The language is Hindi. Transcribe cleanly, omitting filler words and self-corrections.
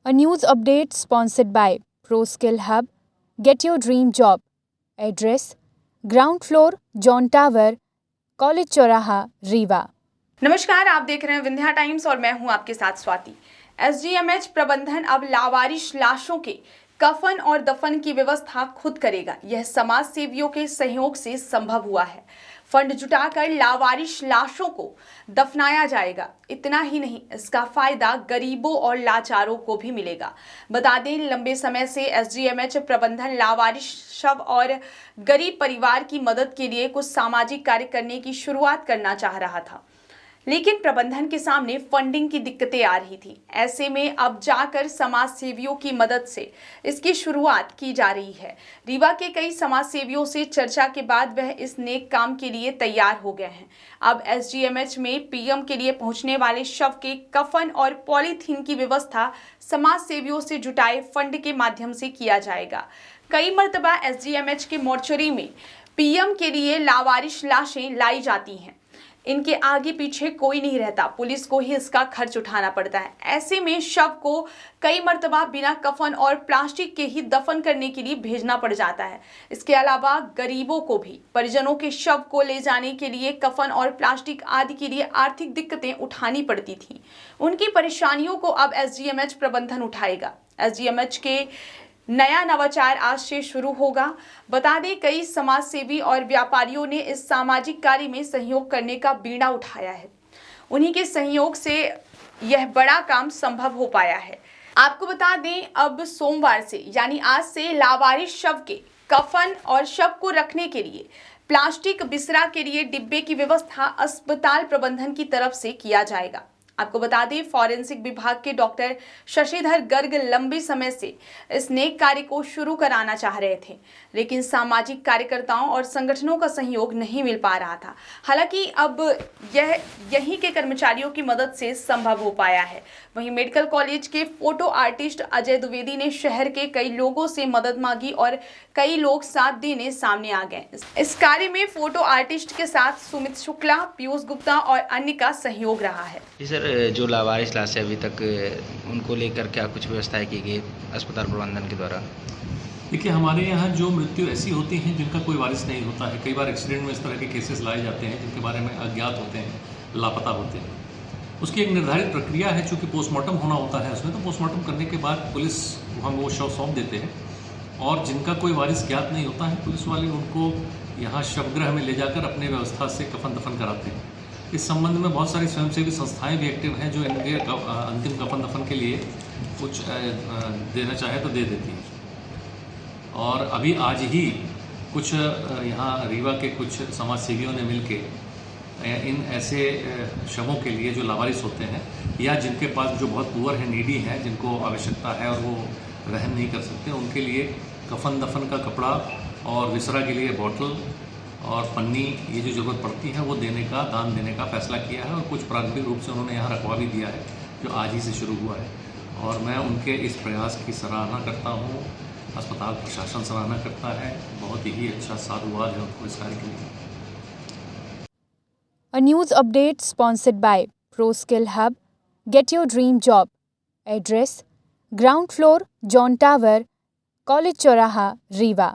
A news update sponsored by ProSkill Hub. Get your dream job. Address: Ground Floor, John Tower, College चौराहा, रीवा। नमस्कार, आप देख रहे हैं विंध्या टाइम्स और मैं हूं आपके साथ स्वाति। एसजीएमएच प्रबंधन अब लावारिश लाशों के कफन और दफन की व्यवस्था खुद करेगा। यह समाज सेवियों के सहयोग से संभव हुआ है। फंड जुटाकर लावारिश लाशों को दफनाया जाएगा। इतना ही नहीं, इसका फायदा गरीबों और लाचारों को भी मिलेगा। बता दें, लंबे समय से एसजीएमएच प्रबंधन लावारिश शव और गरीब परिवार की मदद के लिए कुछ सामाजिक कार्य करने की शुरुआत करना चाह रहा था, लेकिन प्रबंधन के सामने फंडिंग की दिक्कतें आ रही थी। ऐसे में अब जाकर समाज सेवियों की मदद से इसकी शुरुआत की जा रही है। रीवा के कई समाज सेवियों से चर्चा के बाद वह इस नेक काम के लिए तैयार हो गए हैं। अब एसजीएमएच में पीएम के लिए पहुंचने वाले शव के कफन और पॉलीथीन की व्यवस्था समाज सेवियों से जुटाए फंड के माध्यम से किया जाएगा। कई मर्तबा एसजीएमएच के मोर्चरी में पीएम के लिए लावारिश लाशें लाई जाती हैं। इनके आगे पीछे कोई नहीं रहता, पुलिस को ही इसका खर्च उठाना पड़ता है। ऐसे में शव को कई मर्तबा बिना कफन और प्लास्टिक के ही दफन करने के लिए भेजना पड़ जाता है। इसके अलावा गरीबों को भी परिजनों के शव को ले जाने के लिए कफन और प्लास्टिक आदि के लिए आर्थिक दिक्कतें उठानी पड़ती थी। उनकी परेशानियों को अब एसजीएमएच प्रबंधन उठाएगा। एसजीएमएच के नया नवाचार आज से शुरू होगा। बता दें, कई समाज सेवी और व्यापारियों ने इस सामाजिक कार्य में सहयोग करने का बीड़ा उठाया है। उन्हीं के सहयोग से यह बड़ा काम संभव हो पाया है। आपको बता दें, अब सोमवार से यानी आज से लावारिश शव के कफन और शव को रखने के लिए प्लास्टिक बिस्तरा के लिए डिब्बे की व्यवस्था अस्पताल प्रबंधन की तरफ से किया जाएगा। आपको बता दें, फॉरेंसिक विभाग के डॉक्टर शशिधर गर्ग लंबे समय से इस नेक कार्य को शुरू कराना चाह रहे थे, लेकिन सामाजिक कार्यकर्ताओं और संगठनों का सहयोग नहीं मिल पा रहा था। हालांकि अब यह यहीं के कर्मचारियों की मदद से संभव हो पाया है। वहीं मेडिकल कॉलेज के फोटो आर्टिस्ट अजय द्विवेदी ने शहर के कई लोगों से मदद मांगी और कई लोग साथ देने सामने आ गए। इस कार्य में फोटो आर्टिस्ट के साथ सुमित शुक्ला, पीयूष गुप्ता और अन्य का सहयोग रहा है। जो लावारिस लाश है अभी तक उनको लेकर क्या कुछ व्यवस्थाएं की गई अस्पताल प्रबंधन के द्वारा? देखिए, हमारे यहाँ जो मृत्यु ऐसी होती हैं जिनका कोई वारिस नहीं होता है। कई बार एक्सीडेंट में इस तरह के केसेस लाए जाते हैं जिनके बारे में अज्ञात होते हैं, लापता होते हैं। उसकी एक निर्धारित प्रक्रिया है, चूँकि पोस्टमार्टम होना होता है उसमें, तो पोस्टमार्टम करने के बाद पुलिस हम वो शव सौंप देते हैं और जिनका कोई वारिस ज्ञात नहीं होता है, पुलिस वाले उनको यहाँ शवगृह में ले जाकर अपने व्यवस्था से कफन दफन कराते हैं। इस संबंध में बहुत सारी स्वयंसेवी संस्थाएं भी एक्टिव हैं जो इनके अंतिम कफन दफन के लिए कुछ देना चाहे तो दे देती हैं। और अभी आज ही कुछ यहाँ रीवा के कुछ समाज सेवियों ने मिलके इन ऐसे शवों के लिए जो लावारिस होते हैं या जिनके पास जो बहुत पुअर है, नीडी हैं, जिनको आवश्यकता है और वो रहन नहीं कर सकते, उनके लिए कफन दफन का कपड़ा और विसरा के लिए बॉटल और पन्नी, ये जो ज़रूरत पड़ती है वो देने का, दान देने का फैसला किया है और कुछ प्रारंभिक रूप से उन्होंने यहाँ रखवा भी दिया है जो आज ही से शुरू हुआ है। और मैं उनके इस प्रयास की सराहना करता हूँ। अस्पताल प्रशासन सराहना करता है। बहुत ही अच्छा साधुवाद है उनको इस कार्य के लिए। A news update sponsored by ProSkill Hub. Get your dream job. Address: Ground Floor, John Tower, College चौराहा, रीवा।